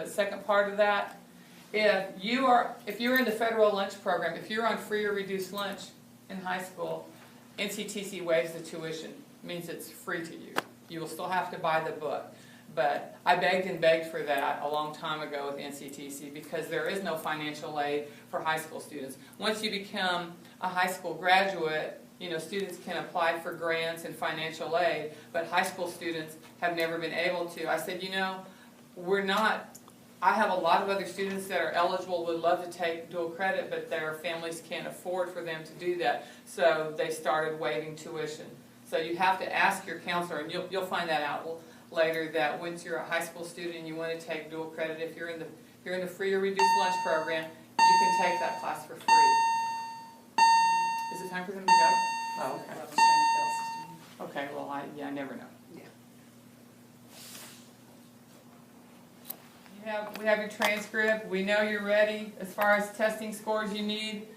but second part of that, if you're in the federal lunch program, if you're on free or reduced lunch in high school, NCTC waives the tuition, means it's free to you. You will still have to buy the book. But I begged and begged for that a long time ago with NCTC because there is no financial aid for high school students. Once you become a high school graduate, students can apply for grants and financial aid, but high school students have never been able to. I said, I have a lot of other students that are eligible, would love to take dual credit, but their families can't afford for them to do that. So they started waiving tuition. So you have to ask your counselor, and you'll find that out later, that once you're a high school student and you want to take dual credit, if you're in the free or reduced lunch program, you can take that class for free. Is it time for them to go? Oh, okay. Okay, well, I never know. We have your transcript. We know you're ready as far as testing scores you need.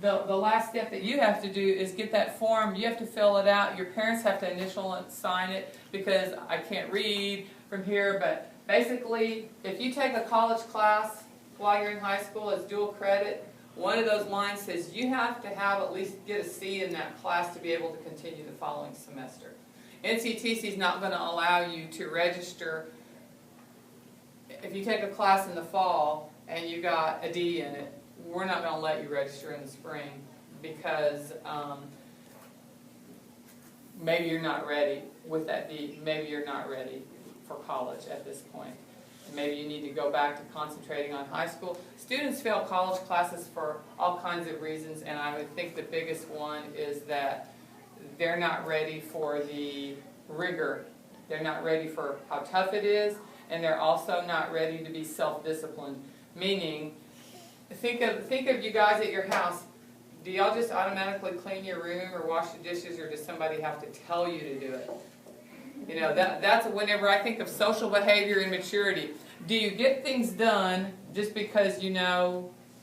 The last step that you have to do is get that form. You have to fill it out. Your parents have to initial and sign it because I can't read from here. But basically, if you take a college class while you're in high school as dual credit, one of those lines says you have to have at least get a C in that class to be able to continue the following semester. NCTC is not going to allow you to register. If you take a class in the fall and you got a D in it, we're not going to let you register in the spring because maybe you're not ready with that D. Maybe you're not ready for college at this point. Maybe you need to go back to concentrating on high school. Students fail college classes for all kinds of reasons, and I would think the biggest one is that they're not ready for the rigor. They're not ready for how tough it is, and they're also not ready to be self-disciplined. Meaning, think of you guys at your house. Do y'all just automatically clean your room or wash the dishes, or does somebody have to tell you to do it? That's whenever I think of social behavior and maturity. Do you get things done just because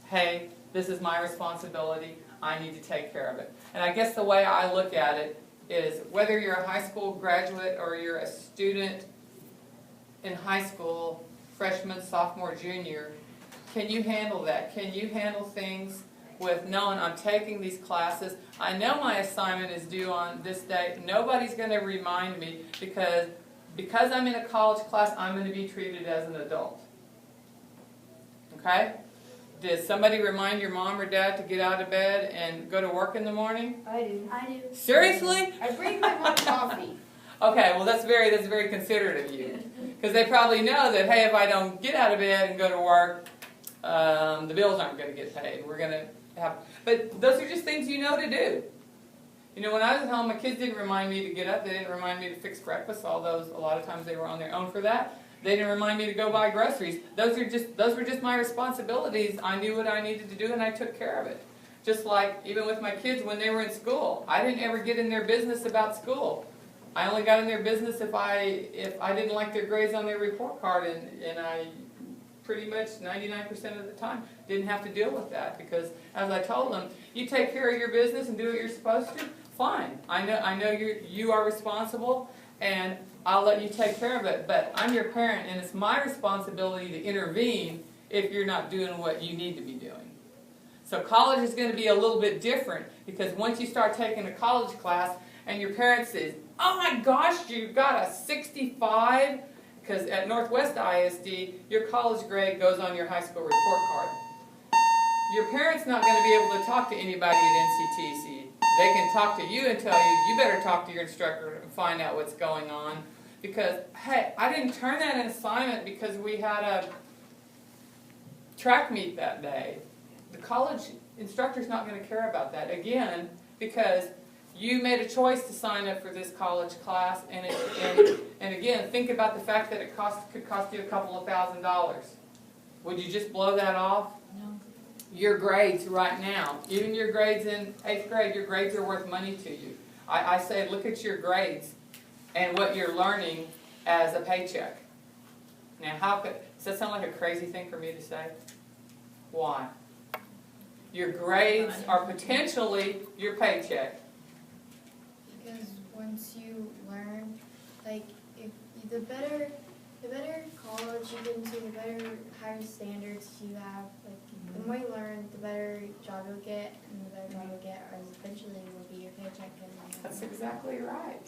hey, this is my responsibility, I need to take care of it? And I guess the way I look at it is whether you're a high school graduate or you're a student in high school, freshman, sophomore, junior, can you handle that? Can you handle things with knowing I'm taking these classes? I know my assignment is due on this date. Nobody's going to remind me because I'm in a college class, I'm going to be treated as an adult. Okay? Did somebody remind your mom or dad to get out of bed and go to work in the morning? I do. Seriously? I bring my mom coffee. Okay, well that's very considerate of you. Because they probably know that, hey, if I don't get out of bed and go to work, the bills aren't going to get paid. We're going to have, but those are just things you know to do. When I was at home, my kids didn't remind me to get up. They didn't remind me to fix breakfast. A lot of times they were on their own for that. They didn't remind me to go buy groceries. Those were just my responsibilities. I knew what I needed to do, and I took care of it. Just like even with my kids when they were in school, I didn't ever get in their business about school. I only got in their business if I didn't like their grades on their report card, and I pretty much 99% of the time didn't have to deal with that because, as I told them, you take care of your business and do what you're supposed to. Fine. I know you are responsible, and I'll let you take care of it. But I'm your parent, and it's my responsibility to intervene if you're not doing what you need to be doing. So college is going to be a little bit different because once you start taking a college class and your parent says, "Oh my gosh, you got a 65," because at Northwest ISD, your college grade goes on your high school report card. Your parent's not going to be able to talk to anybody at NCTC. They can talk to you and tell you better talk to your instructor and find out what's going on. Because, hey, I didn't turn that in assignment because we had a track meet that day. The college instructor's not going to care about that. Again, because you made a choice to sign up for this college class, and again, think about the fact that it could cost you a couple of $1,000s. Would you just blow that off? No. Your grades right now, even your grades in 8th grade, your grades are worth money to you. I say look at your grades and what you're learning as a paycheck. Now, does that sound like a crazy thing for me to say? Why? Your grades are potentially your paycheck. Because once you learn, like, the better the better college you get into, the better higher standards you have. Like the more you learn, the better job you'll get, and the better job you'll get, or eventually will be your paycheck. That's exactly right.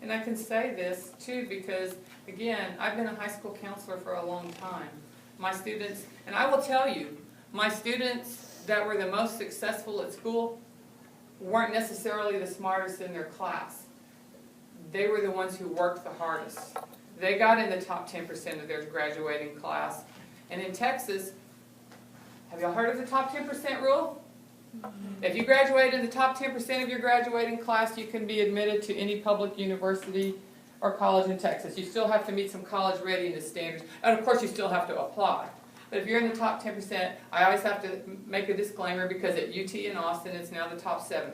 And I can say this too because, again, I've been a high school counselor for a long time. My students, and I will tell you, my students that were the most successful at school weren't necessarily the smartest in their class. They were the ones who worked the hardest. They got in the top 10% of their graduating class. And in Texas, have y'all heard of the top 10% rule? If you graduate in the top 10% of your graduating class, you can be admitted to any public university or college in Texas. You still have to meet some college readiness standards, and of course you still have to apply. But if you're in the top 10%, I always have to make a disclaimer because at UT in Austin it's now the top 7%.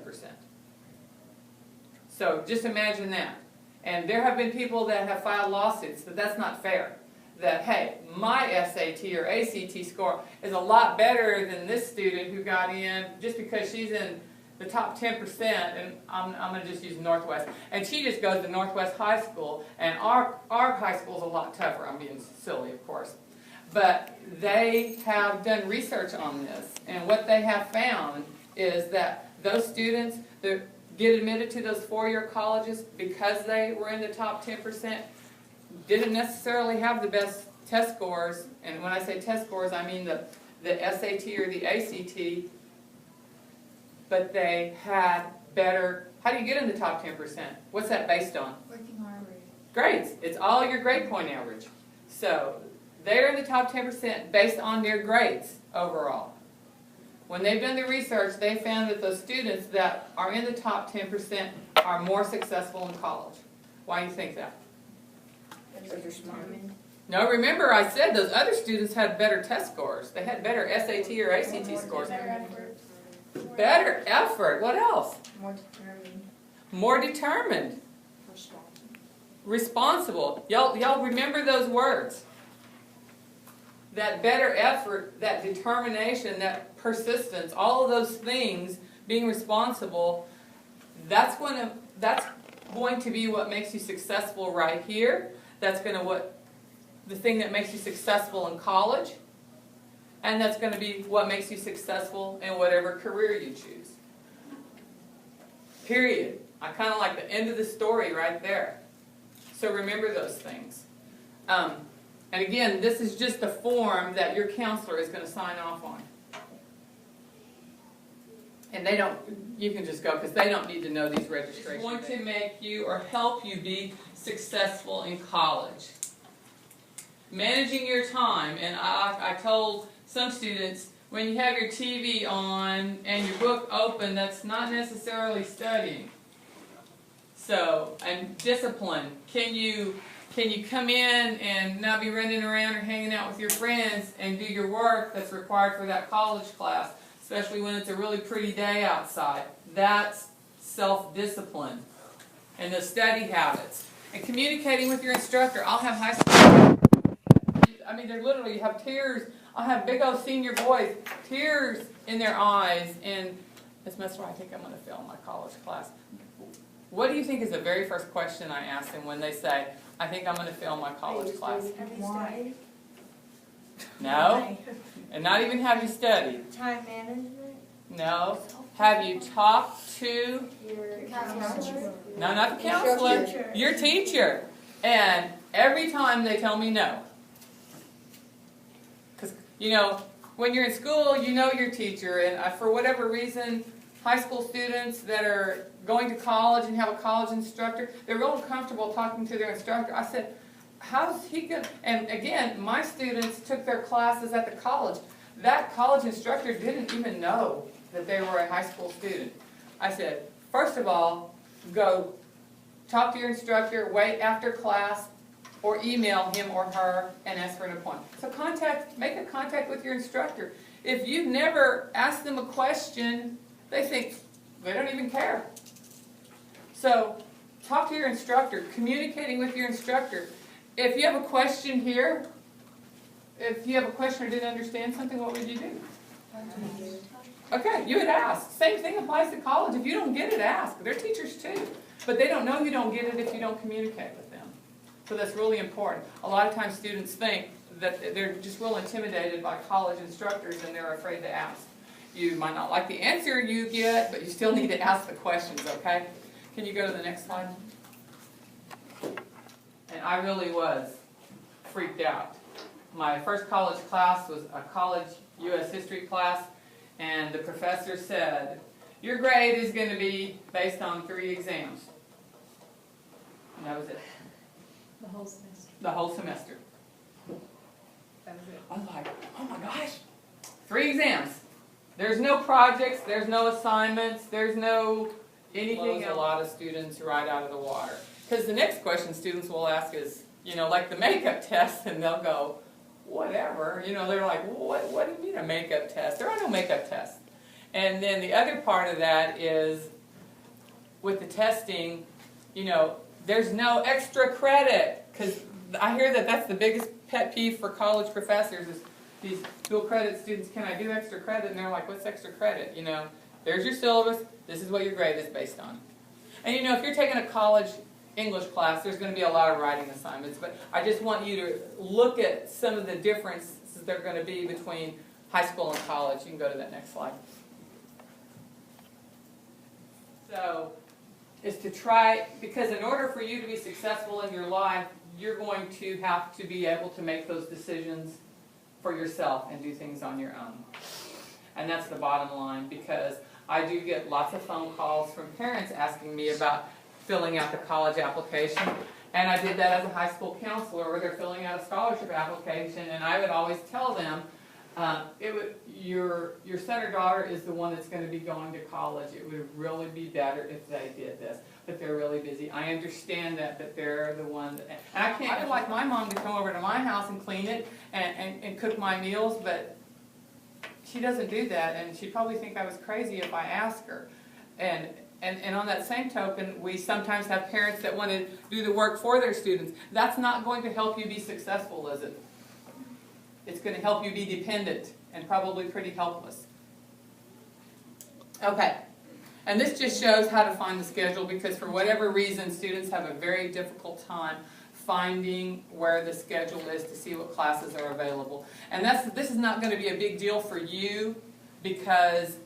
So just imagine that. And there have been people that have filed lawsuits that that's not fair. That, hey, my SAT or ACT score is a lot better than this student who got in just because she's in the top 10%, and I'm going to just use Northwest. And she just goes to Northwest High School, and our high school is a lot tougher. I'm being silly, of course. But they have done research on this, and what they have found is that those students that get admitted to those four-year colleges because they were in the top 10% didn't necessarily have the best test scores, and when I say test scores, I mean the SAT or the ACT, but they had better, how do you get in the top 10%? What's that based on? Working harder. Grades. It's all your grade point average. So they're in the top 10% based on their grades overall. When they've done the research, they found that those students that are in the top 10% are more successful in college. Why do you think that? Because you're smart. No, remember I said those other students had better test scores. They had better SAT or ACT scores. Better effort. What else? More determined. More determined. Responsible. Y'all remember those words. That better effort, that determination, that persistence, all of those things, being responsible, that's going to be what makes you successful right here. That's the thing that makes you successful in college. And that's going to be what makes you successful in whatever career you choose. Period. I kind of like the end of the story right there. So remember those things. And again, this is just a form that your counselor is going to sign off on. And you can just go because they don't need to know these registrations. It's going to make you or help you be successful in college. Managing your time, and I told some students, when you have your TV on and your book open, that's not necessarily studying. So, and discipline. Can you come in and not be running around or hanging out with your friends and do your work that's required for that college class, especially when it's a really pretty day outside? That's self-discipline and the study habits. And communicating with your instructor. I'll have high school, I mean, they literally have tears. I'll have big old senior boys, tears in their eyes, and Ms. Messer, I think I'm going to fail my college class. What do you think is the very first question I ask them when they say, I think I'm going to fail my college class? Why? No? And not even have you studied? Time management. No. Have you talked to? Your counselor. No, not the counselor. teacher. Your teacher. And every time they tell me no. Because, when you're in school, you know your teacher. And for whatever reason, high school students that are going to college and have a college instructor, they're real comfortable talking to their instructor. I said, how's he going to? And again, my students took their classes at the college. That college instructor didn't even know that they were a high school student. I said, first of all, go talk to your instructor, wait after class, or email him or her and ask for an appointment. So make a contact with your instructor. If you've never asked them a question, they think they don't even care. So talk to your instructor, communicating with your instructor. If you have a question here, if you have a question or didn't understand something, what would you do? Okay, you would ask. Same thing applies to college. If you don't get it, ask. They're teachers too. But they don't know you don't get it if you don't communicate with them. So that's really important. A lot of times students think that they're just real intimidated by college instructors and they're afraid to ask. You might not like the answer you get, but you still need to ask the questions, okay? Can you go to the next slide? And I really was freaked out. My first college class was a college U.S. history class, and the professor said, your grade is going to be based on 3 exams. And that was it. The whole semester. The whole semester. That was it. I was like, oh my gosh, 3 exams. There's no projects, there's no assignments, there's no anything. A lot of students right out of the water. Because the next question students will ask is, you know, like the makeup test, and they'll go, whatever. You know, they're like, what do you mean a makeup test? There are no makeup tests. And then the other part of that is, with the testing, you know, there's no extra credit. Because I hear that that's the biggest pet peeve for college professors is these dual credit students, can I do extra credit? And they're like, what's extra credit? You know, there's your syllabus, this is what your grade is based on. And you know, if you're taking a college English class, there's going to be a lot of writing assignments, but I just want you to look at some of the differences that are going to be between high school and college. You can go to that next slide. So, is to try, because in order for you to be successful in your life, you're going to have to be able to make those decisions for yourself and do things on your own. And that's the bottom line, because I do get lots of phone calls from parents asking me about filling out the college application. And I did that as a high school counselor where they're filling out a scholarship application, and I would always tell them, your son or daughter is the one that's going to be going to college. It would really be better if they did this. But they're really busy. I understand that, but they're the one that, and I would like my mom to come over to my house and clean it and cook my meals, but she doesn't do that, and she'd probably think I was crazy if I asked her. And on that same token, we sometimes have parents that want to do the work for their students. That's not going to help you be successful, is it? It's going to help you be dependent and probably pretty helpless. Okay. And this just shows how to find the schedule, because for whatever reason, students have a very difficult time finding where the schedule is to see what classes are available. And this is not going to be a big deal for you, because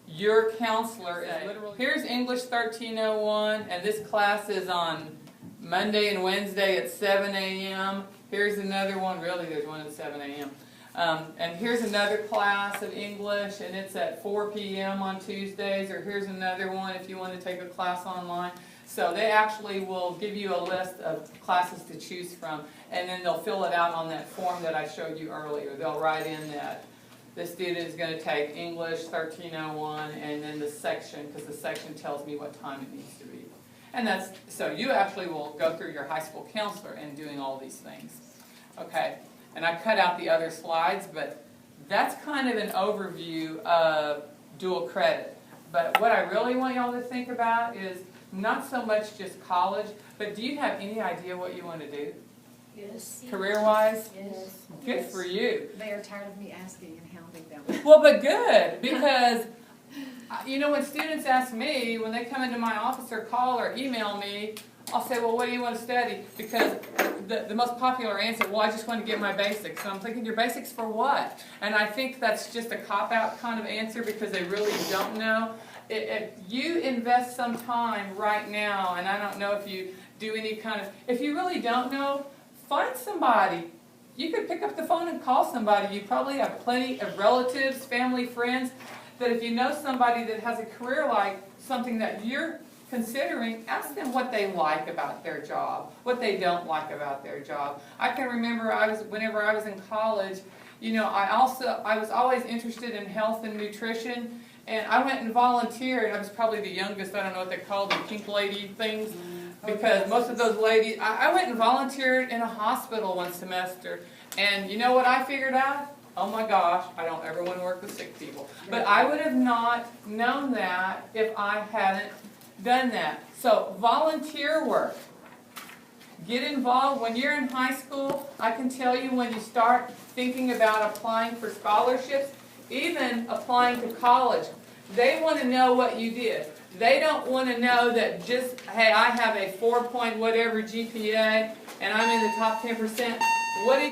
your counselor is literally, here's English 1301, and this class is on Monday and Wednesday at 7 a.m. Here's another one, really there's one at 7 a.m. And here's another class of English, and it's at 4 p.m. on Tuesdays, or here's another one if you want to take a class online. So they actually will give you a list of classes to choose from, and then they'll fill it out on that form that I showed you earlier. They'll write in that the student is going to take English 1301, and then the section, because the section tells me what time it needs to be. And that's, so you actually will go through your high school counselor and doing all these things. Okay. And I cut out the other slides, but that's kind of an overview of dual credit. But what I really want y'all to think about is not so much just college, but do you have any idea what you want to do? Yes. Career-wise? Yes. Good for you. They are tired of me asking and hounding them. Well, but good, because you know, when students ask me, when they come into my office or call or email me, I'll say, well, what do you want to study? Because the most popular answer, well, I just want to get my basics. And I'm thinking, your basics for what? And I think that's just a cop-out kind of answer, because they really don't know. If you invest some time right now, and I don't know if you do any kind of, if you really don't know, find somebody. You could pick up the phone and call somebody. You probably have plenty of relatives, family, friends, that if you know somebody that has a career like something that you're considering, ask them what they like about their job, what they don't like about their job. I can remember whenever I was in college, you know, I was always interested in health and nutrition, and I went and volunteered. I was probably the youngest, I don't know what they call the pink lady things, because most of those ladies, I went and volunteered in a hospital one semester, and you know what I figured out? Oh my gosh, I don't ever want to work with sick people. But I would have not known that if I hadn't done that. So volunteer work. Get involved. When you're in high school, I can tell you, when you start thinking about applying for scholarships, even applying to college, they want to know what you did. They don't want to know that just, hey, I have a 4 point whatever GPA and I'm in the top 10%. What did